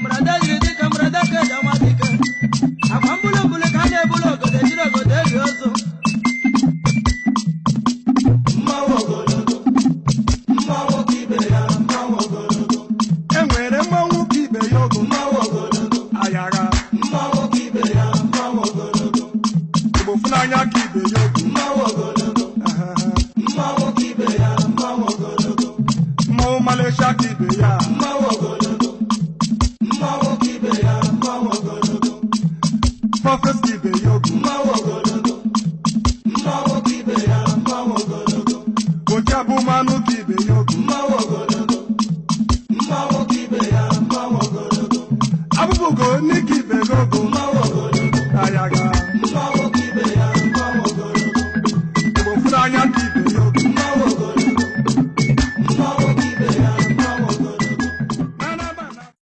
Mrada yidi kamrada ke jamadika. Akwambulo bule kane bulo gode jiro gode yozo. Mawo gologo. Mawo kibe ya mawo gologo. Enwere mmanwụ ka ibe ya ogo. Mawo gologo. Ayara. Mawo kibe ya mawo gologo. Igbo funanya ka ibe ya ogo. Mawo gologo. Mawo kibe ya mawo gologo. Mmanwụ Malaysia ka ibe ya. Mawo gologo. Mawo kibe ya mawo gologo. Fọfes ka ibe ya ogo. Mawo gologo. Mawo kibe ya mawo gologo. Oji abụmanụ ka ibe ya ogo. Mawo gologo. Mawo kibe ya mawo gologo. Abụbụgo